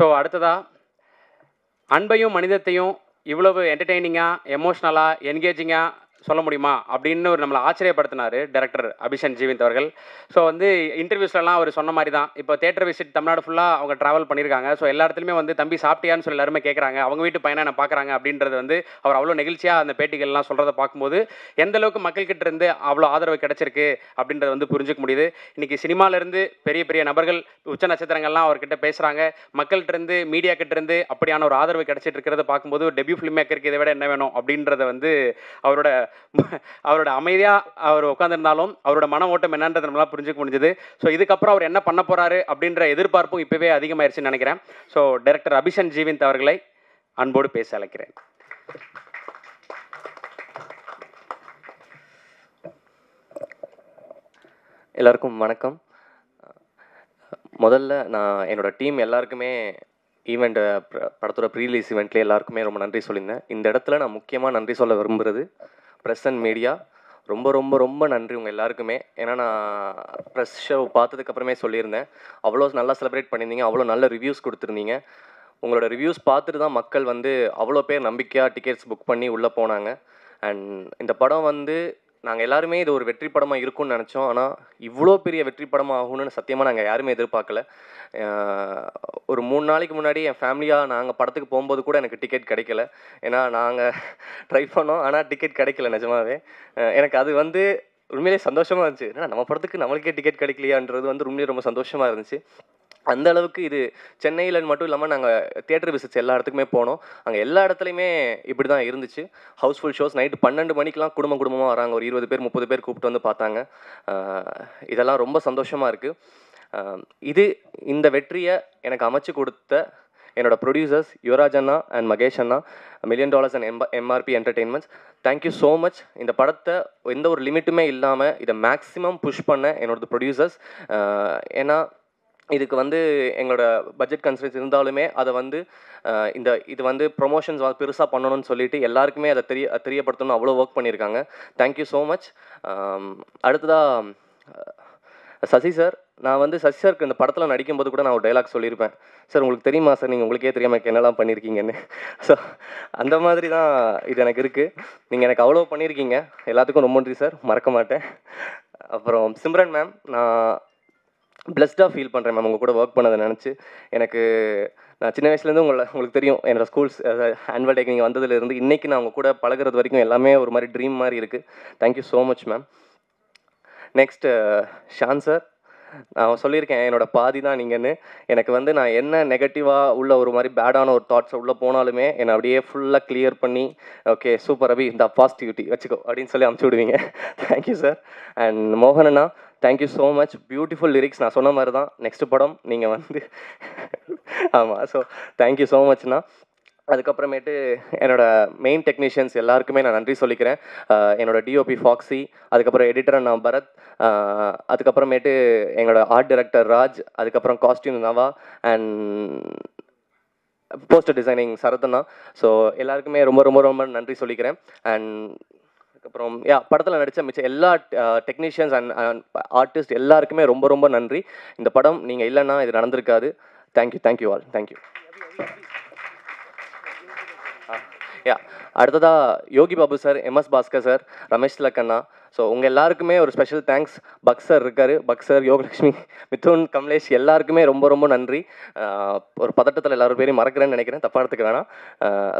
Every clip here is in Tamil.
ஸோ அடுத்ததாக அன்பையும் மனிதத்தையும் இவ்வளவு என்டர்டெய்னிங்காக எமோஷ்னலாக என்கேஜிங்காக சொல்ல முடியுமா அப்படின்னு ஒரு நம்மளை ஆச்சரியப்படுத்தினார் டைரக்டர் அபிஷன் ஜீவிந்த் அவர்கள். ஸோ வந்து இன்டர்வியூஸ்லாம் அவர் சொன்ன மாதிரி தான். இப்போ தேட்டர் விசிட் தமிழ்நாடு ஃபுல்லாக அவங்க ட்ராவல் பண்ணியிருக்காங்க. ஸோ எல்லா இடத்துலையுமே வந்து தம்பி சாப்பிட்டியான்னு சொல்லி எல்லாருமே கேட்குறாங்க. அவங்க வீட்டு பையனை நான் பார்க்குறாங்க அப்படின்றது வந்து அவர் அவ்வளோ நெகிழ்ச்சியாக அந்த பேட்டிகள்லாம் சொல்கிறத பார்க்கும்போது எந்த அளவுக்கு மக்கள்கிட்ட இருந்து அவ்வளோ ஆதரவு கிடைச்சிருக்கு அப்படின்றத வந்து புரிஞ்சுக்க முடியுது. இன்றைக்கி சினிமாவிலேருந்து பெரிய பெரிய நபர்கள் உச்ச நட்சத்திரங்கள்லாம் அவர்கிட்ட பேசுகிறாங்க. மக்கள்கிட்ட இருந்து மீடியா கிட்ட இருந்து அப்படியான ஒரு ஆதரவு கிடைச்சிட்டு இருக்கிறத பார்க்கும்போது டெபியூ ஃபிலிம் மேக்கருக்கு இதை விட என்ன வேணும் அப்படின்றத வந்து அவரோட அமைதியாக அவர் உட்காந்துருந்தாலும் அவரோட மன ஓட்டம் என்னன்றது நம்மளால் புரிஞ்சுக்க முடிஞ்சது. ஸோ இதுக்கப்புறம் அவர் என்ன பண்ண போகிறாரு அப்படின்ற எதிர்பார்ப்பும் இப்போவே அதிகமாயிருச்சுன்னு நினைக்கிறேன். ஸோ டைரக்டர் அபிஷன் ஜீவிந்த் அவர்களை அன்போடு பேச அழைக்கிறேன். எல்லாருக்கும் வணக்கம். முதல்ல நான் என்னோடய டீம் எல்லாருக்குமே ஈவெண்ட் படத்தோட ப்ரீலீஸ் ஈவெண்ட்லேயே எல்லாருக்குமே ரொம்ப நன்றி சொல்லியிருந்தேன். இந்த இடத்துல நான் முக்கியமாக நன்றி சொல்ல விரும்புகிறது ப்ரெஸ் அண்ட் மீடியா. ரொம்ப ரொம்ப ரொம்ப நன்றி உங்கள் எல்லாருக்குமே. ஏன்னா நான் ப்ரெஸ் ஷோ பார்த்ததுக்கப்புறமே சொல்லியிருந்தேன், அவ்வளோ நல்லா செலிப்ரேட் பண்ணியிருந்தீங்க, அவ்வளோ நல்ல ரிவ்யூஸ் கொடுத்துருந்தீங்க. உங்களோட ரிவ்யூஸ் பார்த்துட்டு தான் மக்கள் வந்து அவ்வளோ பேர் நம்பிக்கையாக டிக்கெட்ஸ் புக் பண்ணி உள்ளே போனாங்க. அண்ட் இந்த படம் வந்து நாங்கள் எல்லாருமே இது ஒரு வெற்றி படமாக இருக்கும்னு நினச்சோம். ஆனால் இவ்வளோ பெரிய வெற்றி படமாக ஆகும்னு சத்தியமாக நாங்கள் யாருமே எதிர்பார்க்கல. ஒரு 3 நாளைக்கு முன்னாடி என் ஃபேமிலியாக நாங்கள் படத்துக்கு போகும்போது கூட எனக்கு டிக்கெட் கிடைக்கல. ஏன்னா நாங்கள் ட்ரை பண்ணோம், ஆனால் டிக்கெட் கிடைக்கல நிஜமாவே. எனக்கு அது வந்து உண்மையிலே சந்தோஷமாக இருந்துச்சு. ஏன்னா நம்ம படத்துக்கு நம்மளுக்கே டிக்கெட் கிடைக்கலையான்றது வந்து உண்மையிலே ரொம்ப சந்தோஷமாக இருந்துச்சு. அந்த அளவுக்கு இது சென்னையில் மட்டும் இல்லாமல் நாங்கள் தியேட்டர் விசிட்ஸ் எல்லா இடத்துக்குமே போனோம். அங்கே எல்லா இடத்துலையுமே இப்படி தான் இருந்துச்சு. Housefull shows. நைட்டு 12 மணிக்கெலாம் குடும்பமாக வராங்க. ஒரு 20 பேர் 30 பேர் கூப்பிட்டு வந்து பார்த்தாங்க. இதெல்லாம் ரொம்ப சந்தோஷமாக இருக்குது. இந்த வெற்றியை எனக்கு அமைச்சு கொடுத்த என்னோட ப்ரொடியூசர்ஸ் யுவராஜ் அண்ணா அண்ட் மகேஷ் அண்ணா, $1 million and MRP entertainments, thank you so much. இந்த படத்தை எந்த ஒரு லிமிட்டுமே இல்லாமல் இதை மேக்ஸிமம் புஷ் பண்ண என்னோட ப்ரொடியூசர்ஸ். ஏன்னா இதுக்கு வந்து எங்களோட பட்ஜெட் கன்ஸ்ட்ரெயின்ஸ் இருந்தாலுமே அதை வந்து இது வந்து ப்ரொமோஷன்ஸ் பெருசாக பண்ணணும்னு சொல்லிட்டு எல்லாருக்குமே அதை தெரியப்படுத்தணும் அவ்வளோ ஒர்க் பண்ணியிருக்காங்க. Thank you so much. அடுத்ததாக சசி சார். நான் வந்து சசி சாருக்கு இந்த படத்தில் நடிக்கும்போது கூட நான் ஒரு டைலாக் சொல்லியிருப்பேன், சார் உங்களுக்கு தெரியுமா சார் நீங்கள் உங்களுக்கே தெரியாமல் என்னெல்லாம் பண்ணியிருக்கீங்கன்னு. ஸோ அந்த மாதிரி தான் இது எனக்கு இருக்குது. நீங்கள் எனக்கு அவ்வளோ பண்ணியிருக்கீங்க, எல்லாத்துக்கும் ரொம்ப நன்றி சார், மறக்க மாட்டேன். அப்புறம் சிம்ரன் மேம், நான் பிளஸ்டாக ஃபீல் பண்ணுறேன் மேம் உங்கள் கூட ஒர்க் பண்ணதை நினச்சி. நான் சின்ன வயசுலேருந்து உங்களுக்கு தெரியும், என்னோடய ஸ்கூல்ஸ் ஆனுவல் டேக்கு நீங்கள் வந்ததுலேருந்து இன்றைக்கி நான் உங்கள் கூட பழகிறது வரைக்கும் எல்லாமே ஒரு மாதிரி ட்ரீம் மாதிரி இருக்குது. Thank you so much ma'am. Next Sean sir. நான் சொல்லியிருக்கேன் என்னோட பாதி தான் நீங்கள்னு. எனக்கு வந்து நான் என்ன நெகட்டிவாக உள்ள ஒரு மாதிரி பேடான ஒரு தாட்ஸ் உள்ளே போனாலுமே என்னை அப்படியே ஃபுல்லாக கிளியர் பண்ணி, ஓகே சூப்பர் அபி, இந்த பாசிட்டிவிட்டி வச்சுக்கோ அப்படின்னு சொல்லி அமுச்சு விடுவீங்க. Thank you sir. அண்ட் மோகனண்ணா, thank you so much. Beautiful lyrics. நான் சொன்ன மாதிரி தான் நெக்ஸ்ட் படம் நீங்கள் வந்து ஆமாம். ஸோ தேங்க்யூ ஸோ மச்ண்ணா. அதுக்கப்புறமேட்டு என்னோடய மெயின் டெக்னீஷியன்ஸ் எல்லாருக்குமே நான் நன்றி சொல்லிக்கிறேன். என்னோடய டிஓபி ஃபாக்ஸி, அதுக்கப்புறம் எடிட்டர் நான் பரத், அதுக்கப்புறமேட்டு எங்களோட ஆர்ட் டைரக்டர் ராஜ், அதுக்கப்புறம் costume Nava and poster designing சரத்னா. ஸோ எல்லாருக்குமே ரொம்ப ரொம்ப ரொம்ப நன்றி சொல்லிக்கிறேன். அண்ட் அதுக்கப்புறம் படத்தில் நடித்த மிச்சம் எல்லா டெக்னீஷியன்ஸ் அண்ட் ஆர்டிஸ்ட் எல்லாருக்குமே ரொம்ப ரொம்ப நன்றி. இந்த படம் நீங்கள் இல்லைன்னா இது நடந்திருக்காது. Thank you all. தேங்க்யூ. அடுத்ததாக Yogi Babu sir, MS Bhaskar sir, Ramesh திலக்கண்ணா. ஸோ உங்கள் எல்லாருக்குமே ஒரு ஸ்பெஷல் தேங்க்ஸ். பக் சார் இருக்கார், பக் சார், யோகலட்சுமி, மிதுன், கமலேஷ் எல்லாருக்குமே ரொம்ப ரொம்ப நன்றி. ஒரு பதட்டத்தில் எல்லாரும் பேரையும் மறக்கிறேன்னு நினைக்கிறேன், தப்பாக எடுத்துக்க வேணாம்.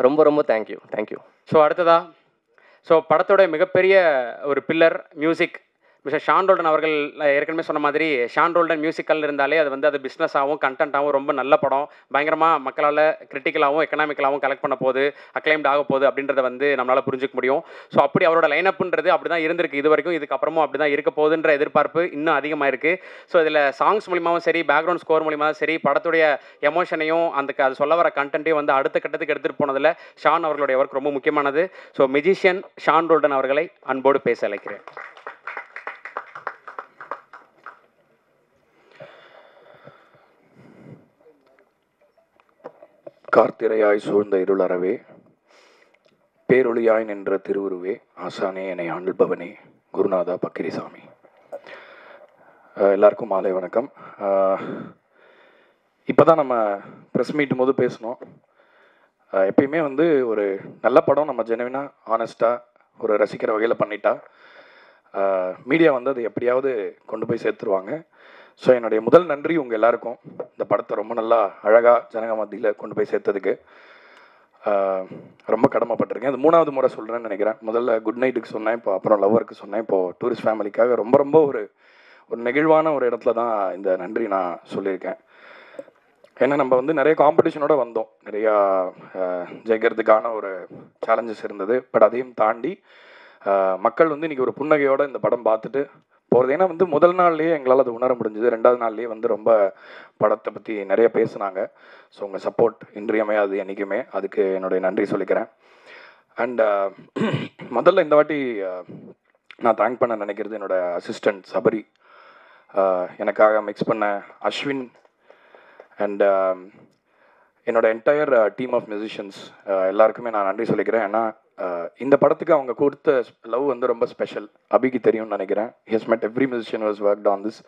ரொம்ப ரொம்ப தேங்க்யூ. ஸோ அடுத்ததாக படத்தோட மிகப்பெரிய ஒரு pillar music mister Sean Roldan அவர்கள் ஏற்கனவே சொன்ன மாதிரி ஷான் ரோல்டன் மியூசிக்கல் இருந்தாலே அது பிஸ்னஸாகவும் கண்டென்ட்டாகவும் ரொம்ப நல்ல படம், பயங்கரமாக மக்களால் கிரிட்டிக்கலாகவும் எக்கனாமிக்கலாகவும் கலெக்ட் பண்ண போகுது, அக்ளைம்ட் ஆக போகுது அப்படின்றத நம்மளால் புரிஞ்சிக்க முடியும். ஸோ அப்படி அவரோட லைனப்புன்றது அப்படி தான் இருந்திருக்கு இது வரைக்கும், இதுக்கப்புறமும் அப்படி தான் இருக்க போகுதுன்ற எதிர்பார்ப்பு இன்னும் அதிகமாக இருக்குது. ஸோ இதில் சாங்ஸ் மூலியமாகவும் சரி, பேக்ரவுண்ட் ஸ்கோர் மூலியமாகவும் சரி, படத்துடைய எமோஷனையும் அது சொல்ல வர கண்டென்ட்டையும் அடுத்த கட்டத்துக்கு எடுத்துகிட்டு போனதில் ஷான் அவர்களுடைய ஒர்க் ரொம்ப முக்கியமானது. ஸோ மெஜிஷியன் ஷான் ரோல்டன் அவர்களை அன்போடு பேச அழைக்கிறேன். கார்த்திரையாய் சூழ்ந்த இருளறவே, பேரொளியாய் நின்ற திருவுருவே, ஆசானே என்னை ஆள்பவனே, குருநாதா பக்கிரிசாமி. எல்லாருக்கும் மாலை வணக்கம். இப்போ தான் நம்ம ப்ரெஸ் மீட்டும் போது பேசணும். எப்பயுமே வந்து ஒரு நல்ல படம் நம்ம ஜெனுவினாக ஆனஸ்ட்டாக ஒரு ரசிக்கிற வகையில் பண்ணிட்டா மீடியா வந்து அதை எப்படியாவது கொண்டு போய் சேர்த்துருவாங்க. ஸோ என்னுடைய முதல் நன்றி உங்கள் எல்லாருக்கும் இந்த படத்தை ரொம்ப நல்லா அழகாக ஜனங்க மத்தியில் கொண்டு போய் சேர்த்ததுக்கு ரொம்ப கடமைப்பட்டிருக்கேன். அது 3வது முறை சொல்கிறேன்னு நினைக்கிறேன். முதல்ல குட் நைட்டுக்கு சொன்னேன், இப்போ அப்புறம் லவ்வருக்கு சொன்னேன், இப்போது டூரிஸ்ட் ஃபேமிலிக்காக ரொம்ப ரொம்ப ஒரு நெகிழ்வான ஒரு இடத்துல தான் இந்த நன்றி நான் சொல்லியிருக்கேன். ஏன்னா நம்ம வந்து நிறைய காம்படிஷனோட வந்தோம், நிறையா ஜெயிக்கிறதுக்கான ஒரு சேலஞ்சஸ் இருந்தது. பட் அதையும் தாண்டி மக்கள் வந்து இன்றைக்கி ஒரு புன்னகையோடு இந்த படம் பார்த்துட்டு போகிறது. ஏன்னா வந்து முதல் நாள்லேயே எங்களால் அது உணர முடிஞ்சுது. 2வது நாள்லேயே வந்து ரொம்ப படத்தை பற்றி நிறைய பேசுனாங்க. ஸோ உங்கள் சப்போர்ட் இன்றியமையாது என்றைக்குமே, அதுக்கு என்னுடைய நன்றி சொல்லிக்கிறேன். அண்ட் முதல்ல இந்த வாட்டி நான் தேங்க் பண்ண நினைக்கிறது என்னோடய அசிஸ்டண்ட் சபரி, எனக்காக மிக்ஸ் பண்ண அஸ்வின் அண்ட் என்னோட என்டையர் டீம் ஆஃப் மியூசிஷியன்ஸ் எல்லாருக்குமே நான் நன்றி சொல்லிக்கிறேன். ஏன்னா இந்த படத்துக்கு அவங்க கொடுத்த லவ் வந்து ரொம்ப ஸ்பெஷல். அபிக்கு தெரியும்னு நினைக்கிறேன். ஹி ஹஸ் மெட் every musician was worked on this.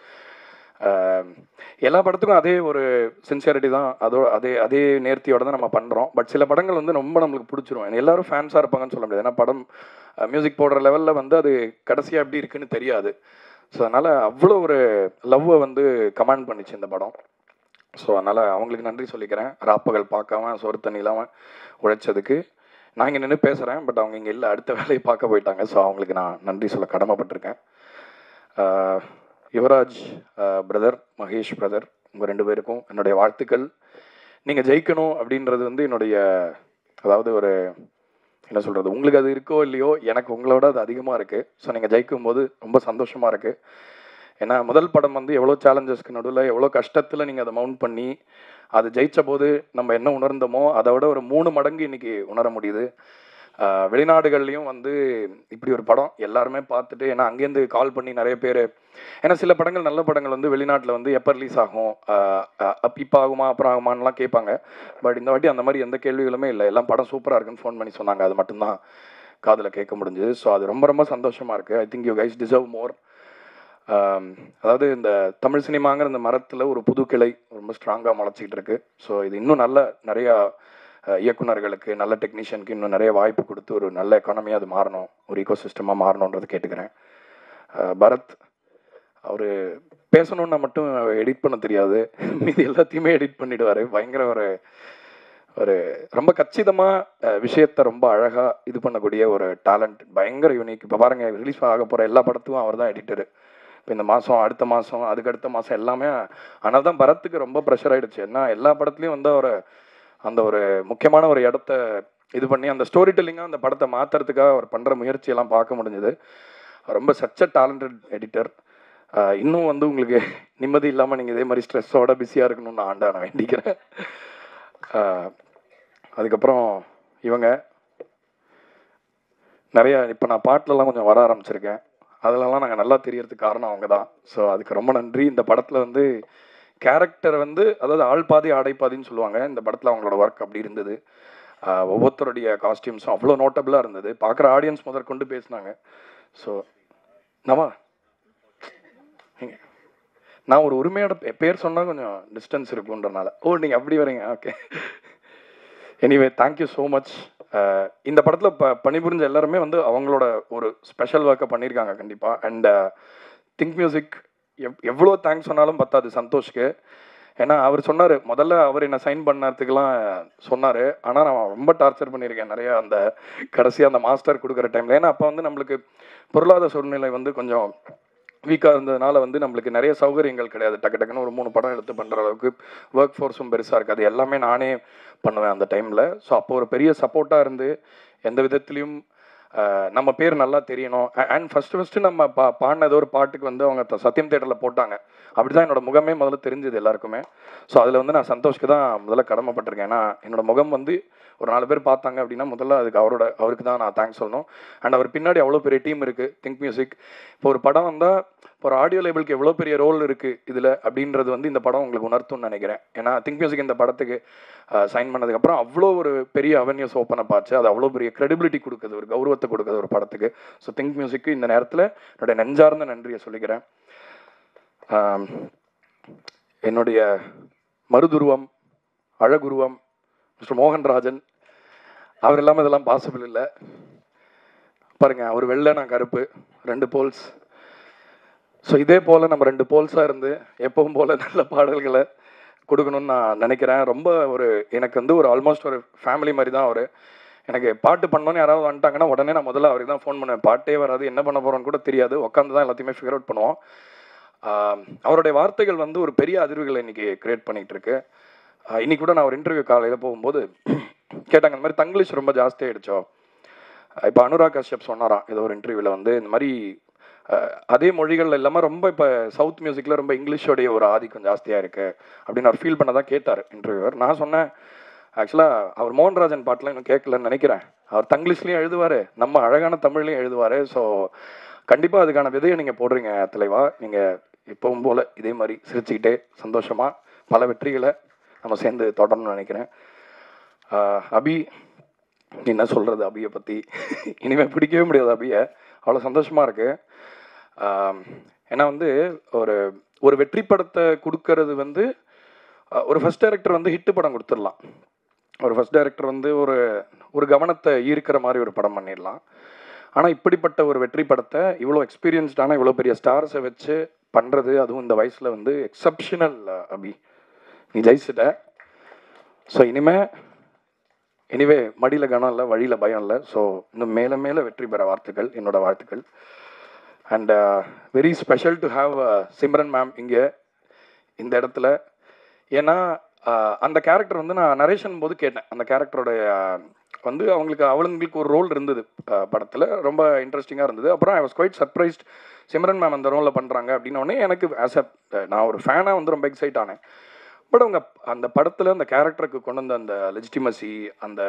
எல்லா படத்துக்கும் அதே ஒரு சின்சியரிட்டி தான், அதே நேர்த்தியோடு தான் நம்ம பண்ணுறோம். பட் சில படங்கள் வந்து ரொம்ப நம்மளுக்கு பிடிச்சிரும். எல்லாரும் ஃபேன்ஸாக இருப்பாங்கன்னு சொல்ல முடியாது. ஏன்னா படம் மியூசிக் போடுற லெவலில் வந்து அது கடைசியாக எப்படி இருக்குன்னு தெரியாது. ஸோ அதனால் அவ்வளோ ஒரு லவ்வை வந்து கமாண்ட் பண்ணிச்சு இந்த படம். ஸோ அதனால் அவங்களுக்கு நன்றி சொல்லிக்கிறேன். ராப்பகல் பார்க்காம சோறு தண்ணி இல்லாமல் உழைச்சதுக்கு. நான் இங்கே நின்று பேசுகிறேன், பட் அவங்க இங்கே இல்லை, அடுத்த வேலையை பார்க்க போயிட்டாங்க. ஸோ அவங்களுக்கு நான் நன்றி சொல்ல கடமைப்பட்டிருக்கேன். யுவராஜ் பிரதர், மகேஷ் பிரதர், உங்கள் 2 பேருக்கும் என்னுடைய வாழ்த்துக்கள். நீங்கள் ஜெயிக்கணும் அப்படின்றது வந்து என்னுடைய, அதாவது ஒரு என்ன சொல்கிறது, உங்களுக்கு அது இருக்கோ இல்லையோ, எனக்கு உங்களோட அது அதிகமாக இருக்குது. ஸோ நீங்கள் ஜெயிக்கும் போது ரொம்ப சந்தோஷமாக இருக்குது. ஏன்னா முதல் படம் வந்து எவ்வளோ சேலஞ்சஸ்க்கு நடுவில் எவ்வளோ கஷ்டத்தில் நீங்கள் அதை மவுண்ட் பண்ணி அது ஜெயித்த போது நம்ம என்ன உணர்ந்தோமோ அதை விட ஒரு 3 மடங்கு இன்றைக்கி உணர முடியுது. வெளிநாடுகள்லையும் வந்து இப்படி ஒரு படம் எல்லாருமே பார்த்துட்டு, ஏன்னா அங்கேருந்து கால் பண்ணி நிறைய பேர், ஏன்னா சில படங்கள் நல்ல படங்கள் வந்து வெளிநாட்டில் வந்து எப்போ ரிலீஸ் ஆகும், இப்போ ஆகுமா அப்புறம் ஆகுமான்லாம் கேட்பாங்க. பட் இந்த வாட்டி அந்த மாதிரி எந்த கேள்விகளுமே இல்லை. எல்லாம் படம் சூப்பராக இருக்குன்னு ஃபோன் பண்ணி சொன்னாங்க. அது மட்டும்தான் காதில் கேட்க முடிஞ்சுது. ஸோ அது ரொம்ப ரொம்ப சந்தோஷமாக இருக்குது. I think you guys deserve மோர். அதாவது இந்த தமிழ் சினிமாங்கிற இந்த மரத்தில் ஒரு புது கிளை ரொம்ப ஸ்ட்ராங்காக முளைச்சிக்கிட்டு இருக்கு. ஸோ இது இன்னும் நிறையா இயக்குநர்களுக்கு, நல்ல டெக்னீஷியனுக்கு இன்னும் நிறைய வாய்ப்பு கொடுத்து ஒரு நல்ல எக்கானமியாக அது மாறணும், ஒரு ஈகோ சிஸ்டமாக மாறணுன்றது கேட்டுக்கிறேன். பரத் அவர் பேசணுன்னா மட்டும் எடிட் பண்ண தெரியாது, மீதி எல்லாத்தையுமே எடிட் பண்ணிவிடுவார். பயங்கர ஒரு ரொம்ப கச்சிதமாக விஷயத்தை ரொம்ப அழகாக இது பண்ணக்கூடிய ஒரு டேலண்ட், பயங்கர யூனிக். இப்போ பாருங்கள், ரிலீஸ் ஆக போகிற எல்லா படத்துக்கும் அவர் தான் எடிட்டரு. இப்போ இந்த மாதம், அடுத்த மாதம், அதுக்கடுத்த மாதம் எல்லாமே. ஆனால் தான் பரத்துக்கு ரொம்ப ப்ரெஷர் ஆகிடுச்சு. ஏன்னா எல்லா படத்துலையும் வந்து அவர் அந்த ஒரு முக்கியமான ஒரு இடத்த இது பண்ணி அந்த ஸ்டோரி டெல்லிங்காக அந்த படத்தை மாற்றுறதுக்காக அவர் பண்ணுற முயற்சியெல்லாம் பார்க்க முடிஞ்சுது. ரொம்ப சச் அ டேலண்டட் எடிட்டர். இன்னும் வந்து உங்களுக்கு நிம்மதி இல்லாமல் நீங்கள் இதே மாதிரி ஸ்ட்ரெஸ்ஸோட பிஸியாக இருக்கணும்னு நான் ஆண்டா நான் வேண்டிக்கிறேன். அதுக்கப்புறம் இவங்க நிறையா இப்போ நான் பாட்டிலலாம் கொஞ்சம் வர ஆரம்பிச்சிருக்கேன். அதிலலாம் நாங்கள் நல்லா தெரியறதுக்கு காரணம் அவங்க தான். ஸோ அதுக்கு ரொம்ப நன்றி. இந்த படத்தில் வந்து கேரக்டர் வந்து, அதாவது ஆள் பாதி ஆடை பாதின்னு சொல்லுவாங்க, இந்த படத்தில் அவங்களோட ஒர்க் அப்படி இருந்தது. ஒவ்வொருத்தருடைய காஸ்டியூம்ஸும் அவ்வளோ நோட்டபுளாக இருந்தது. பார்க்குற ஆடியன்ஸ் முதற்கொண்டு பேசினாங்க. ஸோ நான் ஒரு உரிமையோட பேர் சொன்னால் கொஞ்சம் டிஸ்டன்ஸ் இருக்குன்றனால. நீங்கள் அப்படி வரீங்க, okay. Anyway thank you so much. இந்த படத்தில் பணிபுரிஞ்ச எல்லாருமே வந்து அவங்களோட ஒரு ஸ்பெஷல் ஒர்க்கை பண்ணியிருக்காங்க கண்டிப்பாக. அண்ட் திங்க் மியூசிக் எவ்வளோ தேங்க்ஸ் சொன்னாலும் பத்தாது சந்தோஷ்க்கு. ஏன்னா அவர் சொன்னார், முதல்ல அவர் என்னை சைன் பண்ணறதுக்கெலாம் சொன்னார். ஆனால் நான் ரொம்ப டார்ச்சர் பண்ணியிருக்கேன் நிறையா அந்த கடைசியாக அந்த மாஸ்டர் கொடுக்குற டைமில். ஏன்னா அப்போ வந்து நம்மளுக்கு பொருளாதார சூழ்நிலை வந்து கொஞ்சம் வீக்காக இருந்ததுனால வந்து நம்மளுக்கு நிறைய சௌகரியங்கள் கிடையாது. டக்குன்னு ஒரு 3 படம் எடுத்து பண்ணுற அளவுக்கு ஒர்க் ஃபோர்ஸும் பெருசாக இருக்காது. எல்லாமே நானே பண்ணுவேன் அந்த டைமில். ஸோ அப்போ ஒரு பெரிய சப்போர்ட்டாக இருந்து எந்த விதத்துலேயும் நம்ம பேர் நல்லா தெரியணும். அண்ட் ஃபஸ்ட்டு நம்ம பாடின ஏதோ ஒரு பாட்டுக்கு வந்து அவங்க சத்யம் தேட்டரில் போட்டாங்க. அப்படி தான் என்னோடய முகமே முதல்ல தெரிஞ்சது எல்லாருக்குமே. ஸோ அதில் வந்து நான் சந்தோஷ்க்கு தான் முதல்ல கடமைப்பட்டிருக்கேன். ஏன்னா என்னோடய முகம் வந்து ஒரு 4 பேர் பார்த்தாங்க அப்படின்னா முதல்ல அதுக்கு அவருக்கு தான் நான் தேங்க்ஸ் சொல்லணும். அண்ட் அவர் பின்னாடி அவ்வளோ பெரிய டீம் இருக்குது திங்க் மியூசிக். இப்போ ஒரு படம் வந்தால் இப்போ ஒரு ஆடியோ லேபிளுக்கு எவ்வளோ பெரிய ரோல் இருக்குது இதில் அப்படின்றது வந்து இந்த படம் உங்களுக்கு உணர்த்தும்னு நினைக்கிறேன். ஏன்னா திங்க் மியூசிக் இந்த படத்துக்கு சைன் பண்ணதுக்கப்புறம் அவ்வளோ ஒரு பெரிய அவென்யூஸ் ஓப்பன் அப் ஆச்சு. அது அவ்வளோ பெரிய கிரெடிபிலிட்டி கொடுக்குது, ஒரு கௌரவத்தை கொடுக்குது ஒரு படத்துக்கு. ஸோ திங்க் மியூசிக்கு இந்த நேரத்தில் என்னுடைய நெஞ்சார்ந்த நன்றியை சொல்லிக்கிறேன். என்னுடைய மருதுருவம், அழகுருவம், மிஸ்டர் மோகன்ராஜன். அவர் இல்லாமல் இதெல்லாம் பாசிபிள் இல்லை. பாருங்கள், அவர் வெள்ளை, நான் கருப்பு, 2 போல்ஸ். ஸோ இதே போல் நம்ம 2 போல்ஸாக இருந்து எப்பவும் போல் நல்ல பாடல்களை கொடுக்கணும்னு நான் நினைக்கிறேன். ரொம்ப எனக்கு வந்து ஒரு ஆல்மோஸ்ட் ஒரு ஃபேமிலி மாதிரி தான் அவர். எனக்கு பாட்டு பண்ணோன்னு யாராவது வந்துட்டாங்கன்னா உடனே நான் முதல்ல அவருக்கு தான் ஃபோன் பண்ணுவேன். பாட்டே வராது, என்ன பண்ண போகிறோன்னு கூட தெரியாது, உட்காந்து தான் எல்லாத்தையுமே ஃபிகர் அவுட் பண்ணுவோம். அவருடைய வார்த்தைகள் வந்து ஒரு பெரிய அதிர்வுகளை இன்றைக்கி க்ரியேட் பண்ணிகிட்டு இருக்கு. இன்னைக்கு கூட நான் ஒரு இன்டர்வியூ காலையில் போகும்போது கேட்டாங்க, இந்த மாதிரி தங்கிலீஷ் ரொம்ப ஜாஸ்தியாகிடுச்சோ. இப்போ அனுராக் கஷ்யப் சொன்னாராம் ஏதோ ஒரு இன்டர்வியூவில் வந்து இந்த மாதிரி அதே மொழிகள் இல்லாமல் ரொம்ப இப்போ சவுத் மியூசிக்கில் ரொம்ப இங்கிலீஷோடைய ஒரு ஆதிக்கம் ஜாஸ்தியாக இருக்குது அப்படின்னு அவர் ஃபீல் பண்ண தான் கேட்டார் இன்டர்வியூவர். நான் சொன்னேன், ஆக்சுவலாக அவர் மோகன்ராஜன் பாட்டெலாம் இன்னும் கேட்கலன்னு நினைக்கிறேன். அவர் தங்கிலீஷ்லேயும் எழுதுவார், நம்ம அழகான தமிழ்லையும் எழுதுவார். ஸோ கண்டிப்பாக அதுக்கான விதையை நீங்கள் போடுறீங்க தலைவா. நீங்கள் இப்போவும் போல் இதே மாதிரி சிரிச்சுக்கிட்டே சந்தோஷமாக பல வெற்றிகளை நம்ம சேர்ந்து தொடரணும்னு நினைக்கிறேன். அபி, என்ன சொல்கிறது அபியை பற்றி, இனிமேல் பிடிக்கவே முடியாது அபியை, அவ்வளோ சந்தோஷமாக இருக்குது. ஏன்னா வந்து ஒரு வெற்றி படத்தை கொடுக்கறது வந்து ஒரு ஃபஸ்ட் டைரக்டர் வந்து ஹிட்டு படம் கொடுத்துடலாம். ஒரு ஃபஸ்ட் டைரக்டர் வந்து ஒரு கவனத்தை ஈர்க்கிற மாதிரி ஒரு படம் பண்ணிடலாம். ஆனால் இப்படிப்பட்ட ஒரு வெற்றி படத்தை இவ்வளோ எக்ஸ்பீரியன்ஸ்டான இவ்வளோ பெரிய ஸ்டார்ஸை வச்சு பண்ணுறது, அதுவும் இந்த வயசில் வந்து எக்ஸப்ஷனல் அபி. நீ ஜெயிச்சிட்ட. ஸோ எனிவே மடியில் கனம் இல்லை, வழியில் பயம் இல்லை. ஸோ இன்னும் மேலே மேலே வெற்றி பெற வாழ்த்துக்கள், என்னோட வாழ்த்துக்கள். And very special to have Simran ma'am இங்கே இந்த இடத்துல. ஏன்னா அந்த கேரக்டர் வந்து நான் நரேஷன் போது கேட்டேன், அந்த கேரக்டரோட வந்து அவங்களுக்கு ஒரு ரோல் இருந்தது படத்தில், ரொம்ப இன்ட்ரெஸ்டிங்காக இருந்தது. அப்புறம் I was quite surprised Simran ma'am அந்த ரோலில் பண்ணுறாங்க அப்படின்னோடனே எனக்கு நான் ஒரு ஃபேனாக வந்து ரொம்ப எக்ஸைட் ஆனேன். பட் அவங்க அந்த படத்தில் அந்த கேரக்டருக்கு கொண்டு வந்த அந்த லெஜிட்டிமசி, அந்த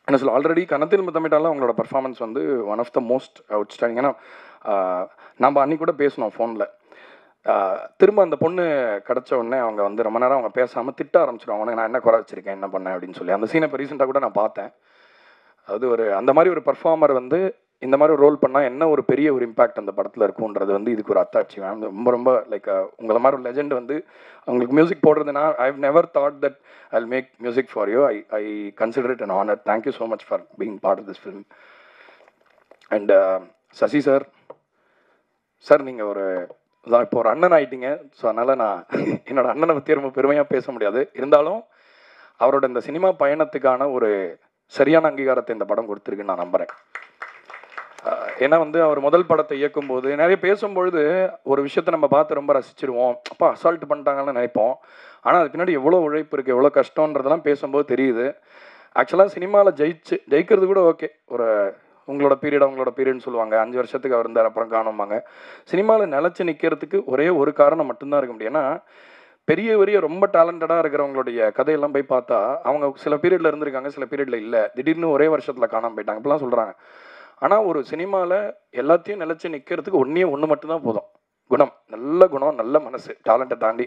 என்ன சொல்ல, ஆல்ரெடி கணத்தில் முத்தமிட்டாலும் அவங்களோட பர்ஃபார்மன்ஸ் வந்து one of the most outstanding. ஏன்னா நம்ம அன்றைக்கி கூட பேசணும் ஃபோனில். திரும்ப அந்த பொண்ணு கிடச்ச உடனே அவங்க வந்து ரொம்ப நேரம் அவங்க பேசாமல் திட்ட ஆரம்பிச்சிடுவாங்க, நான் என்ன குறை வச்சிருக்கேன், என்ன பண்ணேன் அப்படின்னு சொல்லி. அந்த சீனை இப்போ ரீசெண்டாக கூட நான் பார்த்தேன். அது அந்த மாதிரி ஒரு பர்ஃபார்மர் வந்து இந்த மாதிரி ரோல் பண்ணால் என்ன ஒரு பெரிய ஒரு இம்பாக்ட் அந்த படத்தில் இருக்குன்றது வந்து இதுக்கு ஒரு அத்தாட்சி. ரொம்ப ரொம்ப லைக் உங்களை மாதிரி ஒரு லெஜெண்ட் வந்து உங்களுக்கு மியூசிக் போடுறதுனா I have never thought that I will make music for you. I consider it an honour. Thank you so much for being part of this film. And Sasi sir நீங்கள் இப்போ ஒரு அண்ணன் ஆகிட்டீங்க. ஸோ அதனால் நான் என்னோட அண்ணனை பற்றி ரொம்ப பெருமையாக பேச முடியாது. இருந்தாலும் அவரோட இந்த சினிமா பயணத்துக்கான ஒரு சரியான அங்கீகாரத்தை இந்த படம் கொடுத்துருக்குன்னு நான் நம்புகிறேன். ஏன்னா வந்து அவர் முதல் படத்தை இயக்கும்போது நிறைய பேசும்பொழுது ஒரு விஷயத்தை நம்ம பார்த்து ரொம்ப ரசிச்சிருவோம், அப்பா அசால்ட் பண்ணிட்டாங்கன்னு நினைப்போம். ஆனால் அது பின்னாடி எவ்வளோ உழைப்பு இருக்குது, எவ்வளோ கஷ்டன்றதெல்லாம் பேசும்போது தெரியுது. ஆக்சுவலாக சினிமாவில் ஜெயிக்கிறது கூட ஓகே, உங்களோட பீரியட்னு சொல்லுவாங்க. 5 வருஷத்துக்கு அவர் இருந்தார், அப்புறம் காணும்பாங்க. சினிமாவில் நிலச்சி நிற்கிறதுக்கு ஒரே ஒரு காரணம் மட்டும்தான் இருக்க முடியும். ஏன்னா பெரிய ரொம்ப டேலண்டடாக இருக்கிறவங்களுடைய கதையெல்லாம் போய் பார்த்தா அவங்க சில பீரியடில் இருந்திருக்காங்க, சில பீரியடில் இல்லை, திடீர்னு ஒரே வருஷத்தில் காணாமல் போயிட்டாங்க, இப்படிலாம் சொல்கிறாங்க. ஆனால் ஒரு சினிமாவில் எல்லாத்தையும் நிலச்சி நிற்கிறதுக்கு ஒன்று மட்டும்தான் போதும், குணம். நல்ல குணம், நல்ல மனசு, டேலண்ட்டை தாண்டி.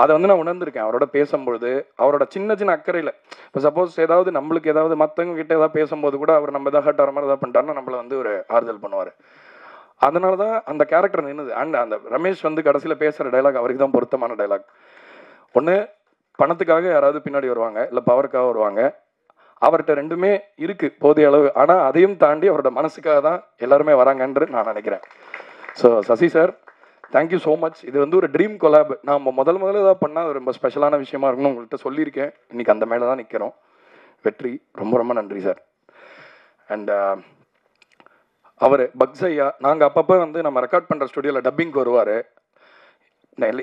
அதை வந்து நான் உணர்ந்திருக்கேன் அவரோட பேசும்பொழுது. அவரோட சின்ன அக்கறையில் இப்போ சப்போஸ் ஏதாவது நம்மளுக்கு ஏதாவது மற்றவங்க கிட்ட ஏதாவது பேசும்போது கூட அவர் நம்ம எதாவது ஹர்ட் ஆகிற மாதிரி ஏதாவது பண்ணிட்டாருன்னா நம்மளை வந்து ஒரு ஆறுதல் பண்ணுவார். அதனால தான் அந்த கேரக்டர் நின்றுது. அண்ட் அந்த ரமேஷ் வந்து கடைசியில் பேசுகிற டைலாக் அவருக்கு தான் பொருத்தமான டைலாக். ஒன்று பணத்துக்காக யாராவது பின்னாடி வருவாங்க, இல்லை பவருக்காக வருவாங்க. அவர்கிட்ட ரெண்டுமே இருக்குது போதிய அளவு. ஆனால் அதையும் தாண்டி அவரோட மனசுக்காக தான் எல்லாருமே வராங்கன்று நான் நினைக்கிறேன். So Sasi sir, thank you so much. இது வந்து ஒரு ட்ரீம் கொலாப். நான் முதல்ல ஏதாவது பண்ணால் ரொம்ப ஸ்பெஷலான விஷயமா இருக்குன்னு உங்கள்கிட்ட சொல்லியிருக்கேன். இன்றைக்கி அந்த மேலே தான் நிற்கிறோம். வெற்றி, ரொம்ப நன்றி சார். அண்ட் அவர் பக்ஸ் ஐயா, நாங்கள் அப்பப்போ வந்து நம்ம ரெக்கார்ட் பண்ணுற ஸ்டுடியோவில் டப்பிங்க்கு வருவார்.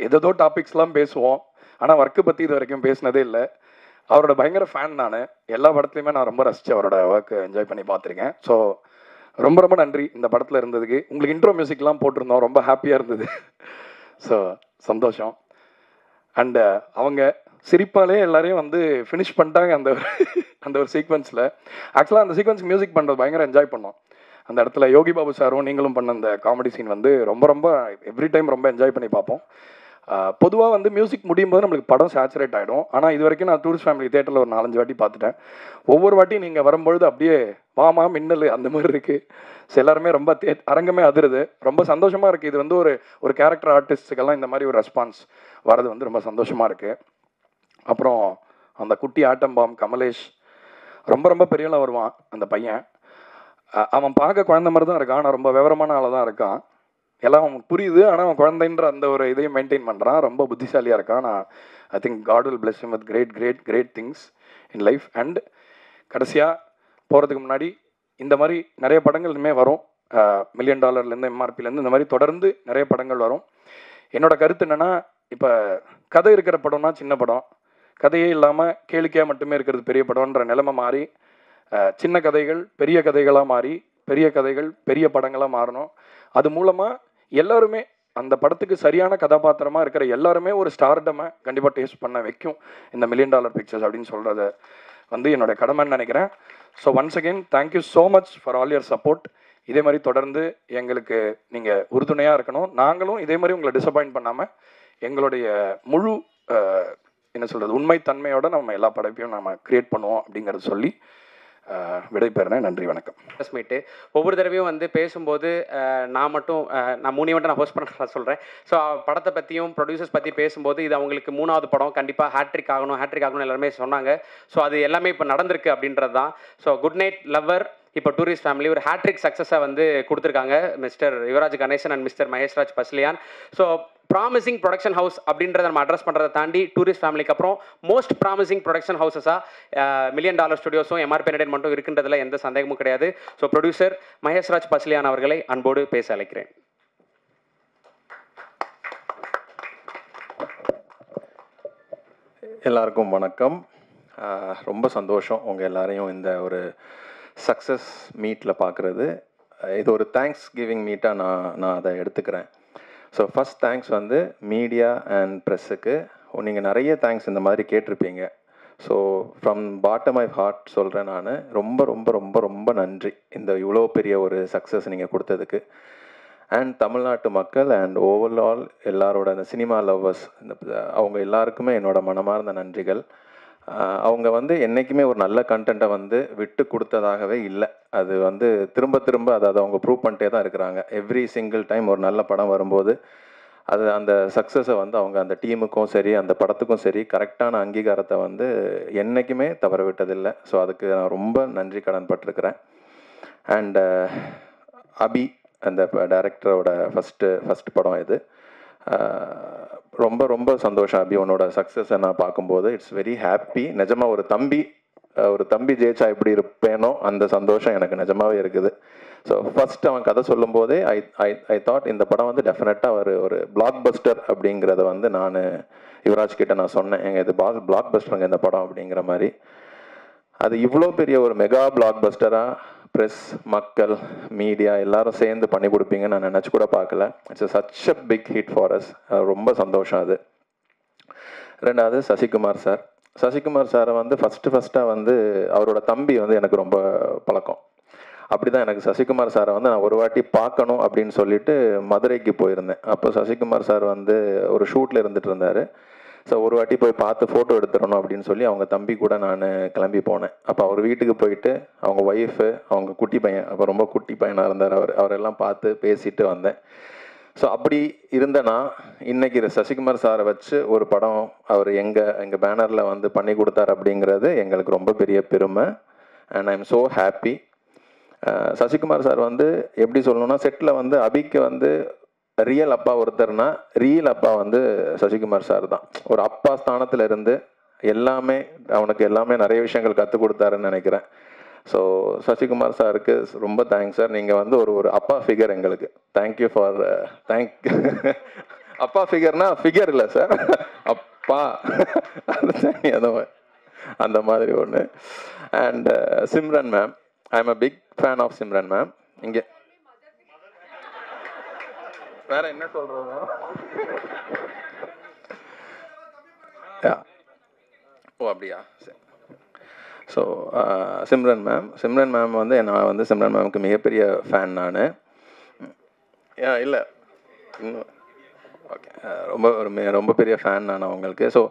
ஏதோ டாபிக்ஸ்லாம் பேசுவோம், ஆனால் ஒர்க்கு பற்றி இது வரைக்கும் பேசினதே இல்லை. அவரோட பயங்கர ஃபேன் நான். எல்லா படத்துலையுமே நான் ரொம்ப ரசித்து அவரோட ஒர்க்கு என்ஜாய் பண்ணி பார்த்துருக்கேன். ஸோ ரொம்ப நன்றி இந்த படத்தில் இருந்ததுக்கு. உங்களுக்கு இன்ட்ரோ மியூசிக்லாம் போட்டிருந்தோம், ரொம்ப ஹாப்பியாக இருந்தது. ஸோ சந்தோஷம். அண்டு அவங்க சிரிப்பாலே எல்லாரையும் வந்து ஃபினிஷ் பண்ணிட்டாங்க அந்த ஒரு சீக்வன்ஸில். ஆக்சுவலாக அந்த சீக்வன்ஸ் மியூசிக் பண்ணுறது பயங்கர என்ஜாய் பண்ணோம். அந்த இடத்துல யோகி பாபு சாரும் நீங்களும் பண்ண அந்த காமெடி சீன் வந்து ரொம்ப எவ்ரி டைம் ரொம்ப என்ஜாய் பண்ணி பார்ப்போம். பொதுவாக வந்து மியூசிக் முடியும் போது நம்மளுக்கு படம் சேச்சுரேட் ஆகிடும். ஆனால் இது வரைக்கும் நான் டூரிஸ்ட் ஃபேமிலி தேட்டரில் ஒரு 4-5 வாட்டி பார்த்துட்டேன். ஒவ்வொரு வாட்டியும் நீங்கள் வரும்பொழுது அப்படியே வாமா மின்னல் அந்த மாதிரி இருக்குது. ஸோ எல்லாருமே ரொம்ப அரங்கமே அதிருது. ரொம்ப சந்தோஷமாக இருக்குது. இது வந்து ஒரு கேரக்டர் ஆர்டிஸ்ட்டுக்கெல்லாம் இந்த மாதிரி ஒரு ரெஸ்பான்ஸ் வரது வந்து ரொம்ப சந்தோஷமாக இருக்குது. அப்புறம் அந்த குட்டி ஆட்டம்பாம் கமலேஷ், ரொம்ப ரொம்ப பெரியலாம் வருவான் அந்த பையன். அவன் பார்க்க குழந்தை மாதிரி தான் இருக்கான், ஆனால் ரொம்ப விவரமான ஆளாக தான் இருக்கான். எல்லாம் அவனுக்கு புரியுது, ஆனால் அவன் குழந்தைன்ற அந்த ஒரு இதையும் மெயின்டைன் பண்ணுறான். ரொம்ப புத்திசாலியாக இருக்கான். நான் I think God will bless him with great great great things in life. And கடைசியாக போகிறதுக்கு முன்னாடி இந்த மாதிரி நிறைய படங்கள் இனிமேல் வரும். $1 million எம்ஆர்பிலேருந்து இந்த மாதிரி தொடர்ந்து நிறைய படங்கள் வரும். என்னோட கருத்து என்னென்னா, இப்போ கதை இருக்கிற படம்னா சின்ன படம், கதையே இல்லாமல் கேளிக்கையாக மட்டுமே இருக்கிறது பெரிய படம்ன்ற நிலைமை மாறி, சின்ன கதைகள் பெரிய கதைகளாக மாறி, பெரிய கதைகள் பெரிய படங்களாக மாறணும். அது மூலமாக எல்லாருமே அந்த படத்துக்கு சரியான கதாபாத்திரமாக இருக்கிற எல்லாருமே ஒரு ஸ்டார்டமை கண்டிப்பாக டேஸ்ட் பண்ண வைக்கும் இந்த $1 million பிக்சர்ஸ் அப்படின்னு சொல்கிறத வந்து என்னோடய கடமைன்னு நினைக்கிறேன். So once again thank you so much for all your support. இதே மாதிரி தொடர்ந்து எங்களுக்கு நீங்கள் உறுதுணையாக இருக்கணும். நாங்களும் இதே மாதிரி உங்களை டிசப்பாயிண்ட் பண்ணாமல் எங்களுடைய முழு என்ன சொல்கிறது உண்மைத்தன்மையோட நம்ம எல்லா படைப்பையும் நம்ம கிரியேட் பண்ணுவோம் அப்படிங்கிறத சொல்லி விடைபெறேன். நன்றி, வணக்கம். ப்ரெஸ் மீட்டு ஒவ்வொரு தடவையும் வந்து பேசும்போது நான் 3 ஈவெண்ட்டை நான் ஹோஸ்ட் பண்ண சொல்கிறேன். ஸோ படத்தை பற்றியும் ப்ரொடியூசர்ஸ் பற்றி பேசும்போது இது அவங்களுக்கு 3வது படம், கண்டிப்பாக ஹேட்ரிக் ஆகணும் எல்லாருமே சொன்னாங்க. ஸோ அது எல்லாமே இப்போ நடந்திருக்கு அப்படின்றது தான். ஸோ குட் நைட் லவ்வர் இப்போ டூரிஸ்ட் ஃபேமிலி ஒரு ஹேட்ரிக் சக்ஸஸை வந்து கொடுத்துருக்காங்க mister Yuvaraj Ganesan and mister Maheshraj Pasilian. So promising production house அப்படின்றத நம்ம அட்ரஸ் பண்ணுறதை தாண்டி டூரிஸ்ட் ஃபேமிலிக்கு அப்புறம் மோஸ்ட் ப்ராமிசிங் ப்ரொடக்ஷன் ஹவுஸஸாக $1 million ஸ்டுடியோஸும் எம்ஆர்பி என்டர்டெயின்மெண்ட்டும் இருக்கின்றதுல எந்த சந்தேகமும் கிடையாது. ஸோ ப்ரொடியூசர் மகேஷ்ராஜ் பஸ்லியான் அவர்களை அன்போடு பேச அழைக்கிறேன். எல்லாருக்கும் வணக்கம். ரொம்ப சந்தோஷம் உங்கள் எல்லாரையும் இந்த ஒரு சக்ஸஸ் மீட்டில் பார்க்குறது. இது ஒரு தேங்க்ஸ் கிவிங் மீட்டாக நான் அதை எடுத்துக்கிறேன். ஸோ ஃபஸ்ட் தேங்க்ஸ் வந்து மீடியா அண்ட் ப்ரெஸ்ஸுக்கு. நீங்கள் நிறைய தேங்க்ஸ் இந்த மாதிரி கேட்டிருப்பீங்க. So from bottom of heart சொல்கிறேன், நான் ரொம்ப ரொம்ப ரொம்ப ரொம்ப நன்றி இந்த இவ்வளோ பெரிய ஒரு சக்ஸஸ் நீங்கள் கொடுத்ததுக்கு. அண்ட் தமிழ்நாட்டு மக்கள் அண்ட் ஓவரால் எல்லாரோட அந்த சினிமா லவ்வர்ஸ் அவங்க எல்லாருக்குமே என்னோட மனமார்ந்த நன்றிகள். அவங்க வந்து என்றைக்குமே ஒரு நல்ல கண்டென்ட்டை வந்து விட்டு கொடுத்ததாகவே இல்லை. அது வந்து திரும்ப திரும்ப அதை அவங்க ப்ரூவ் பண்ணிட்டே தான் இருக்கிறாங்க. எவ்ரி சிங்கிள் டைம் ஒரு நல்ல படம் வரும்போது அது அந்த சக்ஸஸை வந்து அவங்க அந்த டீமுக்கும் சரி அந்த படத்துக்கும் சரி கரெக்டான அங்கீகாரத்தை வந்து என்றைக்குமே தவற விட்டதில்லை. ஸோ அதுக்கு நான் ரொம்ப நன்றி கடன் பட்டிருக்கிறேன். அண்ட் அபி அந்த டைரக்டரோட ஃபஸ்ட்டு படம் இது. ரொம்ப ரொம்ப சந்தோஷம் அபி, உன்னோட சக்ஸஸை நான் பார்க்கும்போது இட்ஸ் வெரி ஹாப்பி. நிஜமாக ஒரு தம்பி ஜெயிச்சா எப்படி இருப்பேனோ அந்த சந்தோஷம் எனக்கு நிஜமாகவே இருக்குது. ஸோ ஃபஸ்ட் அவன் கதை சொல்லும்போதே ஐ தாட் இந்த படம் வந்து டெஃபினட்டாக ஒரு பிளாக் பஸ்டர் அப்படிங்கிறத வந்து நான் யுவராஜ் கிட்ட நான் சொன்னேன், எங்கள் இது பிளாக் பஸ்டருங்க இந்த படம் அப்படிங்கிற மாதிரி. அது இவ்வளோ பெரிய ஒரு மெகா பிளாக் பஸ்டராக ப்ரெஸ், மக்கள், மீடியா எல்லாரும் சேர்ந்து பண்ணி கொடுப்பீங்கன்னு நான் நினச்சி கூட பார்க்கல. It's such a big hit for us. ரொம்ப சந்தோஷம் அது. ரெண்டாவது சசிகுமார் சாரை வந்து ஃபஸ்ட்டாக வந்து அவரோட தம்பி வந்து எனக்கு ரொம்ப பழக்கம். அப்படி தான் எனக்கு சசிகுமார் சாரை வந்து நான் ஒரு வாட்டி பார்க்கணும் அப்படின்னு சொல்லிட்டு மதுரைக்கு போயிருந்தேன். அப்போ சசிகுமார் சார் வந்து ஒரு ஷூட்டில் இருந்துகிட்டு இருந்தார். ஸோ ஒரு வாட்டி போய் பார்த்து ஃபோட்டோ எடுத்துடணும் அப்படின்னு சொல்லி அவங்க தம்பி கூட நான் கிளம்பி போனேன். அப்போ அவர் வீட்டுக்கு போயிட்டு அவங்க ஒய்ஃபு, அவங்க குட்டி பையன், அப்போ ரொம்ப குட்டி பையனாக இருந்தார் அவரெல்லாம் பார்த்து பேசிட்டு வந்தேன். ஸோ அப்படி இருந்தேன்னா இன்றைக்கி சசிகுமார் சாரை வச்சு ஒரு படம் அவர் எங்கள் பேனரில் வந்து பண்ணி கொடுத்தார் அப்படிங்கிறது எங்களுக்கு ரொம்ப பெரிய பெருமை. And I am so happy. Sasikumar sir வந்து எப்படி சொல்லணும்னா, செட்டில் வந்து அபிக்கு வந்து ரியல் அப்பா ஒருத்தர்னா ரியல் அப்பா வந்து சசிகுமார் சார் தான். ஒரு அப்பா ஸ்தானத்தில் இருந்து அவனுக்கு எல்லாமே நிறைய விஷயங்கள் கற்றுக் கொடுத்தாருன்னு நினைக்கிறேன். ஸோ சசிகுமார் சாருக்கு ரொம்ப தேங்க்ஸ் சார். நீங்கள் வந்து ஒரு அப்பா ஃபிகர் எங்களுக்கு. தேங்க்யூ ஃபார் அப்பா ஃபிகர்னா ஃபிகர் இல்லை சார், அப்பா அந்த மாதிரி ஒன்று. And Simran ma'am, I am a big fan of Simran ma'am. இங்கே வேற என்ன சொல்றது? ஓ அப்படியா, சரி. ஸோ சிம்ரன் மேம் வந்து நான் வந்து சிம்ரன் மேமுக்கு மிகப்பெரிய ஃபேன் நான். இல்லை இன்னும் ஓகே, ரொம்ப பெரிய ஃபேன் நான் அவங்களுக்கு. ஸோ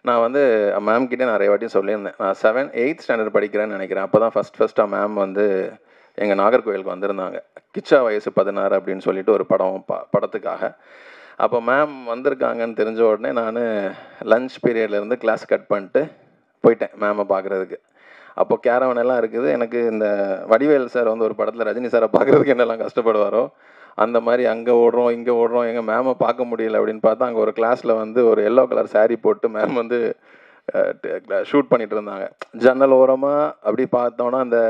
நான் வந்து மேம்கிட்டே நிறைய வாட்டியும் சொல்லியிருந்தேன். நான் 8th ஸ்டாண்டர்ட் படிக்கிறேன்னு நினைக்கிறேன். அப்போ தான் ஃபஸ்ட்டாக மேம் வந்து எங்கள் நாகர்கோவிலுக்கு வந்திருந்தாங்க. கிச்சா வயசு 16 அப்படின்னு சொல்லிட்டு ஒரு படத்துக்காக. அப்போ மேம் வந்திருக்காங்கன்னு தெரிஞ்ச உடனே நான் லஞ்ச் பீரியட்லேருந்து கிளாஸ் கட் பண்ணிட்டு போயிட்டேன் மேமை பார்க்குறதுக்கு. அப்போ கேரவன் எல்லாம் இருக்குது. எனக்கு இந்த வடிவேல் சார் வந்து ஒரு படத்தில் ரஜினி சாரை பார்க்குறதுக்கு என்னெல்லாம் கஷ்டப்படுவாரோ அந்த மாதிரி அங்கே ஓடுறோம் இங்கே ஓடுறோம், எங்கள் மேமை பார்க்க முடியல அப்படின்னு பார்த்தா அங்கே ஒரு கிளாஸில் வந்து ஒரு எல்லோ கலர் saree போட்டு மேம் வந்து ஷூட் பண்ணிட்டு இருந்தாங்க. ஜன்னல் ஓரமாக அப்படி பார்த்தோன்னா அந்த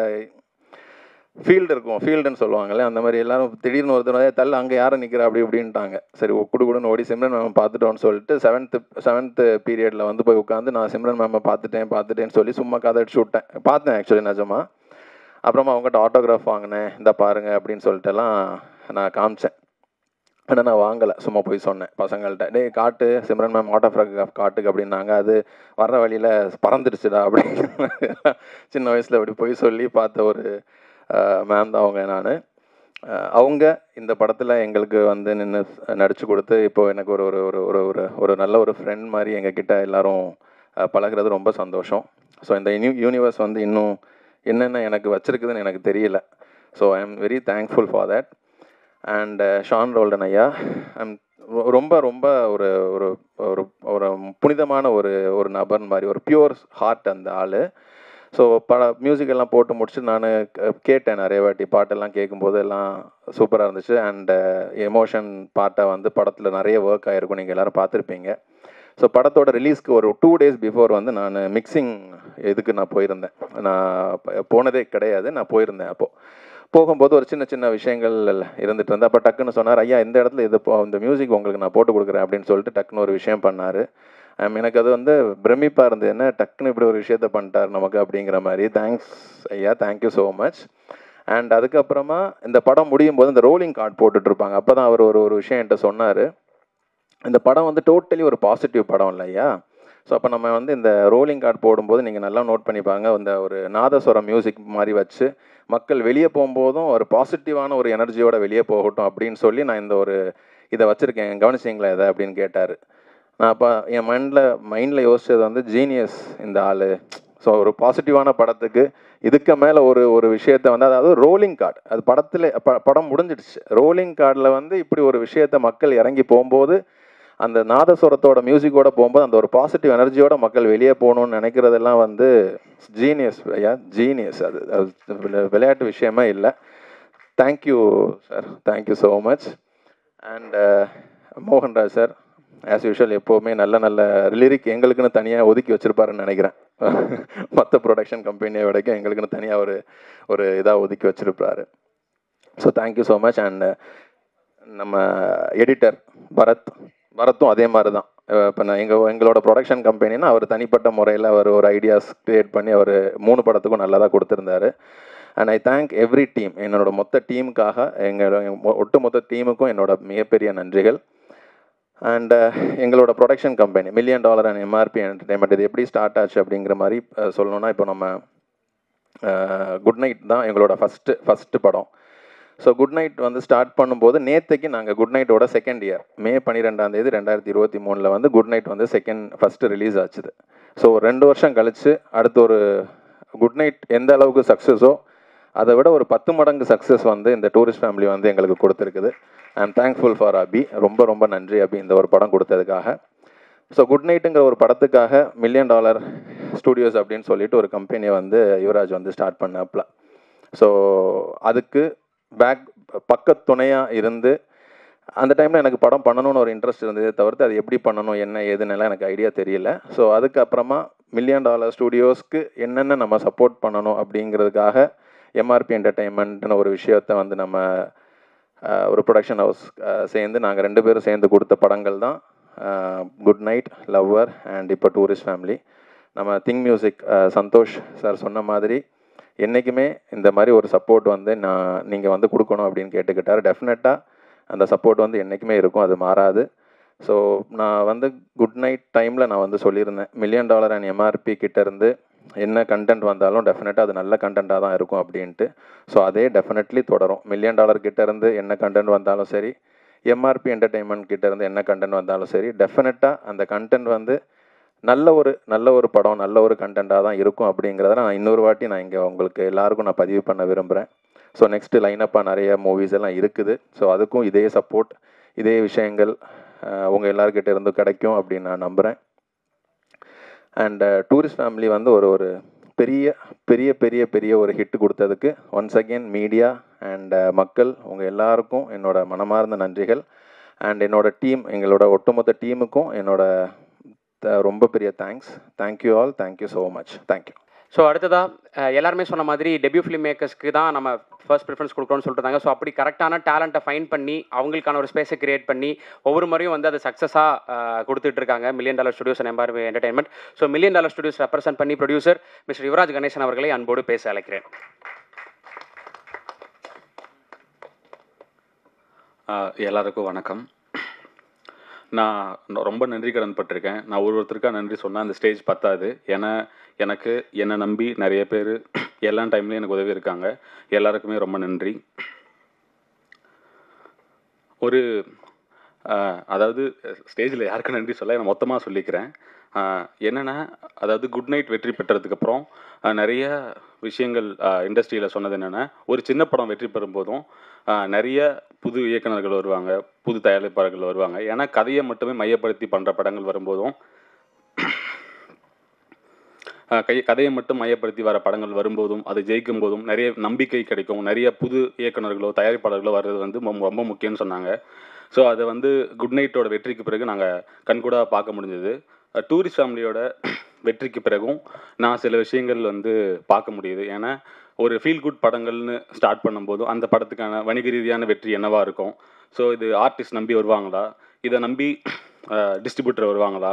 ஃபீல்டு இருக்கும், ஃபீல்டுன்னு சொல்லுவாங்களே, அந்த மாதிரி எல்லாரும் திடீர்னு ஒருத்தர் தள்ள அங்கே யாரை நிற்கிறா அப்படி இப்படின்ட்டாங்க. சரி குடுன்னு ஓடி சிம்ரன் மேம் பார்த்துட்டோன்னு சொல்லிட்டு செவன்த்து பீரியடில் வந்து போய் உட்காந்து நான் சிம்ரன் மேமை பார்த்துட்டேன்னு சொல்லி சும்மா கதை அடிச்சு விட்டேன். பார்த்தேன் ஆக்சுவலி நிஜமா. அப்புறமா அவங்ககிட்ட ஆட்டோகிராஃப் வாங்கினேன், இந்த பாருங்க அப்படின்னு சொல்லிட்டுலாம் நான் காமிச்சேன். ஆனால் நான் வாங்கலை, சும்மா போய் சொன்னேன் பசங்கள்கிட்ட, டே காட்டு சிம்ரன் மேம் ஆட்டோகிராஃப் காட்டுக்கு அப்படின்னாங்க. அது வர்ற வழியில் பறந்துடுச்சுடா அப்படின்னு சின்ன வயசில் அப்படி போய் சொல்லி பார்த்த ஒரு மேம் தான் அவங்க. அவங்க இந்த படத்தில் எங்களுக்கு வந்து நின்று நடித்து கொடுத்து இப்போது எனக்கு ஒரு ஒரு ஒரு ஒரு ஒரு நல்ல ஒரு ஃப்ரெண்ட் மாதிரி எங்ககிட்ட எல்லோரும் பழகிறது ரொம்ப சந்தோஷம். ஸோ இந்த யூனிவர்ஸ் வந்து இன்னும் என்னென்ன எனக்கு வச்சுருக்குதுன்னு எனக்கு தெரியல. So I am very thankful for that. And Sean Roldan ஐயா, ஐம் ரொம்ப ரொம்ப ஒரு ஒரு ஒரு ஒரு புனிதமான ஒரு நபர் மாதிரி, ஒரு பியூர் ஹார்ட் அந்த ஆள். ஸோ மியூசிக்கெல்லாம் போட்டு முடிச்சுட்டு நான் கேட்டேன் நிறைய வாட்டி. பாட்டெல்லாம் கேட்கும்போது எல்லாம் சூப்பராக இருந்துச்சு. அண்டு எமோஷன் பாட்டை வந்து படத்தில் நிறைய ஒர்க் ஆகிருக்கும், நீங்கள் எல்லோரும் பார்த்துருப்பீங்க. ஸோ படத்தோட ரிலீஸ்க்கு ஒரு 2 days பிஃபோர் வந்து நான் மிக்சிங் இதுக்கு நான் போயிருந்தேன். நான் போனதே கிடையாது, நான் போயிருந்தேன். அப்போது போகும்போது ஒரு சின்ன சின்ன விஷயங்கள் இருந்துகிட்டு இருந்தேன். அப்போ டக்குன்னு சொன்னார், ஐயா இந்த இடத்துல இந்த மியூசிக் உங்களுக்கு நான் போட்டு கொடுக்குறேன் அப்படின்னு சொல்லிட்டு டக்குன்னு ஒரு விஷயம் பண்ணார். எனக்கு அது வந்து பிரமிப்பாக இருந்தது, என்ன டக்குன்னு இப்படி ஒரு விஷயத்த பண்ணிட்டார் நமக்கு அப்படிங்கிற மாதிரி. தேங்க்ஸ் ஐயா, தேங்க்யூ ஸோ மச். அண்ட் அதுக்கப்புறமா இந்த படம் முடியும் போது இந்த ரோலிங் கார்டு போட்டுட்ருப்பாங்க. அப்போ தான் அவர் ஒரு விஷயம் என்கிட்ட சொன்னார், இந்த படம் வந்து டோட்டலி ஒரு பாசிட்டிவ் படம் இல்லை ஐயா. ஸோ அப்போ நம்ம வந்து இந்த ரோலிங் கார்டு போடும்போது நீங்கள் நல்லா நோட் பண்ணிப்பாங்க, இந்த ஒரு நாதஸ்வரம் மியூசிக் மாதிரி வச்சு மக்கள் வெளியே போகும்போதும் ஒரு பாசிட்டிவான ஒரு எனர்ஜியோட வெளியே போகட்டும் அப்படின்னு சொல்லி நான் இந்த ஒரு இதை வச்சுருக்கேன், கவனிச்சிங்களா இதை அப்படின்னு கேட்டார். நான் அப்போ என் மைண்டில் யோசிச்சது வந்து ஜீனியஸ் இந்த ஆள். ஸோ ஒரு பாசிட்டிவான படத்துக்கு இதுக்கு மேலே ஒரு விஷயத்த வந்து, அதாவது ரோலிங் கார்டு, அது படம் முடிஞ்சிடுச்சு, ரோலிங் கார்டில் வந்து இப்படி ஒரு விஷயத்த மக்கள் இறங்கி போகும்போது அந்த நாதஸ்வரத்தோட மியூசிக்கோட போகும்போது அந்த ஒரு பாசிட்டிவ் எனர்ஜியோட மக்கள் வெளியே போகணும்னு நினைக்கிறதெல்லாம் வந்து ஜீனியஸ் ஐயா, ஜீனியஸ். அது விளையாட்டு விஷயமே இல்லை. Thank you sir, thank you so much. And Mohanraj sir as usual எப்போவுமே நல்ல நல்ல லிரிக் எங்களுக்குன்னு தனியாக ஒதுக்கி வச்சுருப்பாருன்னு நினைக்கிறேன். மற்ற ப்ரொடக்ஷன் கம்பெனியை வரைக்கும் எங்களுக்குன்னு தனியாக ஒரு இதாக ஒதுக்கி வச்சுருப்பாரு. So thank you so much. And நம்ம எடிட்டர் பரத்தும் அதே மாதிரி தான். இப்போ நான் எங்களோட ப்ரொடக்ஷன் கம்பெனின்னா அவர் தனிப்பட்ட முறையில் அவர் ஒரு ஐடியாஸ் க்ரியேட் பண்ணி அவர் 3 படத்துக்கும் நல்லா தான் கொடுத்துருந்தாரு. And I thank every team, என்னோட மொத்த டீமுக்காக ஒட்டுமொத்த டீமுக்கும் என்னோட மிகப்பெரிய நன்றிகள். அண்ட் எங்களோட production company $1 million and MRP entertainment, இது எப்படி ஸ்டார்ட் ஆச்சு அப்படிங்கிற மாதிரி சொல்லணும்னா, இப்போ நம்ம குட் நைட் தான் எங்களோட ஃபஸ்ட்டு படம். ஸோ குட் நைட் வந்து ஸ்டார்ட் பண்ணும்போது நேற்றுக்கு நாங்கள் குட் நைட்டோட 2nd year May 12, 2023 வந்து குட் நைட் வந்து ஃபஸ்ட்டு ரிலீஸ் ஆச்சுது. ஸோ 2 வருஷம் கழித்து அடுத்து ஒரு குட் நைட் எந்த அளவுக்கு சக்ஸஸோ அதை விட ஒரு 10 மடங்கு சக்ஸஸ் வந்து இந்த டூரிஸ்ட் ஃபேமிலி வந்து எங்களுக்கு கொடுத்துருக்குது. ஐ எம் தேங்க்ஃபுல் ஃபார் அபி, ரொம்ப ரொம்ப நன்றி அபி இந்த ஒரு படம் கொடுத்ததுக்காக. ஸோ குட் நைட்டுங்கிற ஒரு படத்துக்காக $1 million ஸ்டூடியோஸ் அப்படின்னு சொல்லிட்டு ஒரு கம்பெனியை வந்து யுவராஜ் வந்து ஸ்டார்ட் பண்ணாப்ல. ஸோ அதுக்கு பக்கத்துணையாக இருந்து அந்த டைமில் எனக்கு படம் பண்ணணும்னு ஒரு இன்ட்ரெஸ்ட் இருந்ததே தவிர்த்து அது எப்படி பண்ணணும் என்ன ஏதுன்னெல்லாம் எனக்கு ஐடியா தெரியல. ஸோ அதுக்கப்புறமா $1 million ஸ்டூடியோஸ்க்கு என்னென்ன நம்ம சப்போர்ட் பண்ணணும் அப்படிங்கிறதுக்காக எம்ஆர்பி என்டர்டைன்மெண்ட்னு ஒரு விஷயத்தை வந்து நம்ம ஒரு ப்ரொடக்ஷன் ஹவுஸ் சேர்ந்து நாங்கள் 2 பேரும் சேர்ந்து கொடுத்த படங்கள் தான் குட் நைட், லவ்வர் அண்ட் இப்போ டூரிஸ்ட் ஃபேமிலி. நம்ம திங் மியூசிக் சந்தோஷ் சார் சொன்ன மாதிரி என்றைக்குமே இந்த மாதிரி ஒரு சப்போர்ட் வந்து நீங்கள் வந்து கொடுக்கணும் அப்படின்னு கேட்டுக்கிட்டார். டெஃபினட்டாக அந்த சப்போர்ட் வந்து என்றைக்குமே இருக்கும், அது மாறாது. ஸோ நான் வந்து குட் நைட் டைமில் நான் வந்து சொல்லியிருந்தேன், $1 million அண்ட் எம்ஆர்பி கிட்டேருந்து என்ன கண்டென்ட் வந்தாலும் டெஃபினட்டாக அது நல்ல கண்டென்ட்டாக தான் இருக்கும் அப்படின்ட்டு. ஸோ அதே டெஃபினெட்லி தொடரும். $1 million கிட்டேருந்து என்ன கண்டென்ட் வந்தாலும் சரி, எம்ஆர்பி என்டர்டைன்மெண்ட் கிட்டேருந்து என்ன கண்டென்ட் வந்தாலும் சரி, டெஃபினட்டாக அந்த கண்டென்ட் வந்து நல்ல ஒரு படம், நல்ல ஒரு கண்டென்ட்டாக தான் இருக்கும் அப்படிங்கிறத நான் இன்னொரு வாட்டி நான் இங்கே உங்களுக்கு எல்லாருக்கும் நான் பதிவு பண்ண விரும்புகிறேன். ஸோ நெக்ஸ்ட்டு லைனப்பாக நிறைய மூவிஸ் எல்லாம் இருக்குது. ஸோ அதுக்கும் இதே சப்போர்ட், இதே விஷயங்கள் உங்கள் எல்லாருக்கிட்ட இருந்து கிடைக்கும் அப்படின்னு நான் நம்புகிறேன். அண்ட் டூரிஸ்ட் ஃபேமிலி வந்து ஒரு பெரிய பெரிய பெரிய பெரிய ஒரு ஹிட் கொடுத்ததுக்கு ஒன்ஸ் அகெயின் மீடியா அண்ட் மக்கள் உங்கள் எல்லாருக்கும் என்னோட மனமார்ந்த நன்றிகள். அண்ட் என்னோட டீம், எங்களோட ஒட்டுமொத்த டீமுக்கும் என்னோட ரொம்ப பெரிய thanks. Thank you all, thank you so much, thank you. So அடுத்ததாக எல்லாருமே சொன்ன மாதிரி டெபியூ ஃபிலிம் மேக்கர்ஸ்க்கு தான் நம்ம ஃபர்ஸ்ட் ப்ரிஃபரன்ஸ் கொடுக்குறோன்னு சொல்லிட்டாங்க. ஸோ அப்படி கரெக்டான டேலண்ட்டை ஃபைன் பண்ணி அவங்களுக்கான ஒரு ஸ்பேஸை கிரியேட் பண்ணி ஒவ்வொரு முறையும் வந்து அதை சக்ஸஸாக கொடுத்துட்டு இருக்காங்க $1 million studios and Embar entertainment. So $1 million studios represent பண்ணி ப்ரொடியூசர் மிஸ்டர் யுவராஜ் கணேசன் அவர்களை அன்போடு பேச அழைக்கிறேன். எல்லாருக்கும் வணக்கம். நான் ரொம்ப நன்றி கடன் பட்டிருக்கேன். நான் ஒருத்தருக்காக நன்றி சொன்னால் அந்த ஸ்டேஜ் பத்தாது. ஏன்னா எனக்கு என்னை நம்பி நிறைய பேர் எல்லா டைம்லேயும் எனக்கு உதவி இருக்காங்க. எல்லாருக்குமே ரொம்ப நன்றி. அதாவது ஸ்டேஜில் யாருக்கும் நன்றி சொல்ல நான் மொத்தமாக சொல்லிக்கிறேன். என்னென்னா, அதாவது குட் நைட் வெற்றி பெற்றதுக்கப்புறம் நிறைய விஷயங்கள் இண்டஸ்ட்ரியில் சொன்னது என்னென்னா, ஒரு சின்ன படம் வெற்றி பெறும்போதும் நிறைய புது இயக்குநர்கள் வருவாங்க, புது தயாரிப்பாளர்கள் வருவாங்க. ஏன்னா கதையை மட்டுமே மையப்படுத்தி பண்ணுற படங்கள் வரும்போதும் கதையை மட்டும் மையப்படுத்தி வர படங்கள் வரும்போதும் அது ஜெயிக்கும் போதும் நிறைய நம்பிக்கை கிடைக்கும். நிறைய புது இயக்குநர்களோ தயாரிப்பாளர்களோ வர்றது வந்து ரொம்ப முக்கியம்னு சொன்னாங்க. ஸோ அதை வந்து குட் நைட்டோட வெற்றிக்கு பிறகு நாங்கள் கண்கூடாக பார்க்க முடிஞ்சது. டூரிஸ்ட் ஃபேமிலியோட வெற்றிக்கு பிறகும் நான் சில விஷயங்கள் வந்து பார்க்க முடியுது. ஏன்னா ஒரு ஃபீல் குட் படங்கள்னு ஸ்டார்ட் பண்ணும்போதும் அந்த படத்துக்கான வணிக ரீதியான வெற்றி என்னவாக இருக்கும்? ஸோ இது ஆர்டிஸ்ட் நம்பி வருவாங்களா, இதை நம்பி டிஸ்ட்ரிபியூட்டர் வருவாங்களா,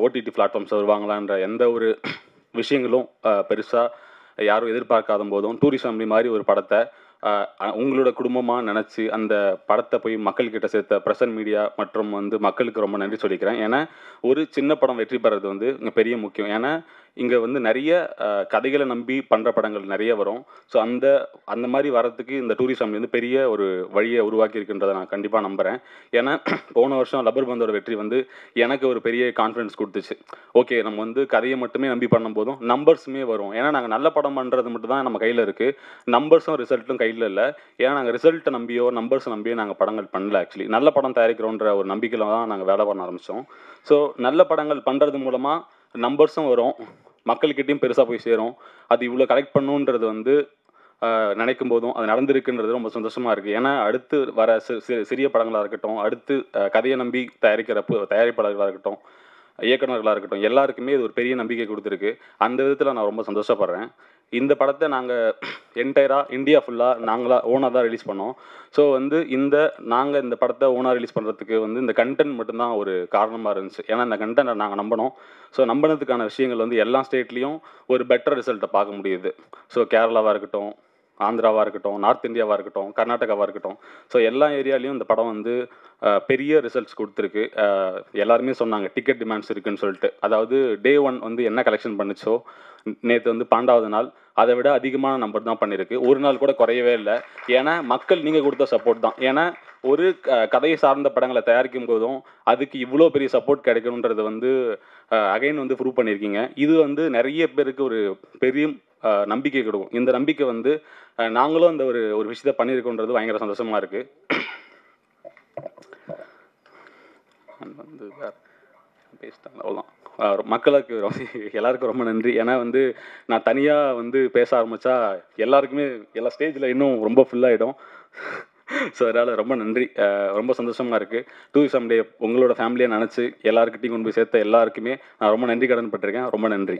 ஓடிடி பிளாட்ஃபார்ம்ஸ் வருவாங்களான்ற எந்த ஒரு விஷயங்களும் பெருசாக யாரும் எதிர்பார்க்காத போதும் டூரிஸ்ட் ஃபேமிலி மாதிரி ஒரு படத்தை உங்களோட குடும்பமாக நினச்சி அந்த படத்தை போய் மக்கள்கிட்ட சேர்த்த பிரசன்ட் மீடியா மற்றும் வந்து மக்களுக்கு ரொம்ப நன்றி சொல்லிக்கிறேன். ஏன்னா ஒரு சின்ன படம் வெற்றி பெறது வந்து இங்கே பெரிய முக்கியம். ஏன்னா இங்கே வந்து நிறைய கதைகளை நம்பி பண்ணுற படங்கள் நிறைய வரும். ஸோ அந்த மாதிரி வரத்துக்கு இந்த டூரிஸ்ட் ஃபேமிலி வந்து பெரிய ஒரு வழியை உருவாக்கி இருக்கின்றதை நான் கண்டிப்பாக நம்புகிறேன். ஏன்னா போன வருஷம் லப்பர் பந்தோட வெற்றி வந்து எனக்கு ஒரு பெரிய கான்ஃபிடன்ஸ் கொடுத்துச்சு. ஓகே, நம்ம வந்து கதையை மட்டுமே நம்பி பண்ணும்போதும் நம்பர்ஸுமே வரும். ஏன்னா நாங்கள் நல்ல படம் பண்ணுறது மட்டும் தான் நம்ம கையில் இருக்குது, நம்பர்ஸும் ரிசல்ட்டும் கையில் இல்லை. ஏன்னா நாங்கள் ரிசல்ட்டை நம்பியோ நம்பர்ஸை நம்பியோ நாங்கள் படங்கள் பண்ணல. ஆக்சுவலி நல்ல படம் தயாரிக்கிறோன்ற ஒரு நம்பிக்கையில் தான் நாங்கள் வேலை பண்ண ஆரம்பித்தோம். ஸோ நல்ல படங்கள் பண்ணுறது மூலமாக நம்பர்ஸும் வரும், மக்கள்கிட்டையும் பெருசாக போய் சேரும். அது இவ்வளோ கலெக்ட் பண்ணுன்றது வந்து நினைக்கும் போதும் அது நடந்திருக்குன்றது ரொம்ப சந்தோஷமாக இருக்குது. ஏன்னா அடுத்து வர சிறிய படங்களாக இருக்கட்டும், அடுத்து கதையை நம்பி தயாரிக்கிற தயாரிப்பாளர்களாக இருக்கட்டும், இயக்குநர்களாக இருக்கட்டும், எல்லாருக்குமே இது ஒரு பெரிய நம்பிக்கை கொடுத்துருக்கு. அந்த விதத்தில் நான் ரொம்ப சந்தோஷப்படுறேன். இந்த படத்தை நாங்கள் என்டையராக இந்தியா ஃபுல்லாக நாங்களாக ஓனாக தான் ரிலீஸ் பண்ணோம். ஸோ வந்து நாங்கள் இந்த படத்தை ஓனாக ரிலீஸ் பண்ணுறதுக்கு வந்து இந்த கண்டென்ட் மட்டும்தான் ஒரு காரணமாக இருந்துச்சு. ஏன்னா இந்த கண்டென்ட்டை நாங்கள் நம்பினோம். ஸோ நம்பினதுக்கான விஷயங்கள் வந்து எல்லா ஸ்டேட்லேயும் ஒரு பெட்டர் ரிசல்ட்டை பார்க்க முடியுது. ஸோ கேரளாவாக இருக்கட்டும், ஆந்திராவாக இருக்கட்டும், நார்த் இந்தியாவாக இருக்கட்டும், கர்நாடகாவாக இருக்கட்டும், ஸோ எல்லா ஏரியாலையும் இந்த படம் வந்து பெரிய ரிசல்ட்ஸ் கொடுத்துருக்கு. எல்லாருமே சொன்னாங்க டிக்கெட் டிமாண்ட்ஸ் இருக்குன்னு சொல்லிட்டு. அதாவது Day 1 வந்து என்ன கலெக்ஷன் பண்ணுச்சோ நேற்று வந்து 12வது நாள் அதை விட அதிகமான நம்பர் தான் பண்ணியிருக்கு. ஒரு நாள் கூட குறையவே இல்லை. ஏன்னா மக்கள் நீங்கள் கொடுத்த சப்போர்ட் தான். ஏன்னா ஒரு கதையை சார்ந்த படங்களை தயாரிக்கும் போதும் அதுக்கு இவ்வளோ பெரிய சப்போர்ட் கிடைக்கணுன்றது வந்து அகைன் வந்து ப்ரூவ் பண்ணியிருக்கீங்க. இது வந்து நிறைய பேருக்கு ஒரு பெரிய நம்பிக்கை கொடுக்கும். இந்த நம்பிக்கை வந்து நாங்களும் அந்த ஒரு விஷயத்தை பண்ணியிருக்கோன்றது பயங்கர சந்தோஷமாக இருக்குது. வந்து பேசிட்டாங்க அவ்வளோதான். மக்களுக்கு எல்லாருக்கும் ரொம்ப நன்றி. ஏன்னா வந்து நான் தனியாக வந்து பேச ஆரம்பித்தா எல்லாருக்குமே எல்லா ஸ்டேஜில் இன்னும் ரொம்ப ஃபுல்லாகிடும். ஸோ அதனால் ரொம்ப நன்றி. ரொம்ப சந்தோஷமாக இருக்குது. டூரிசம் டே உங்களோட ஃபேமிலியை நினச்சி எல்லாருக்கிட்டையும் கொண்டு போய் சேர்த்த எல்லாருக்குமே நான் ரொம்ப நன்றி கடன் பட்டிருக்கேன். ரொம்ப நன்றி.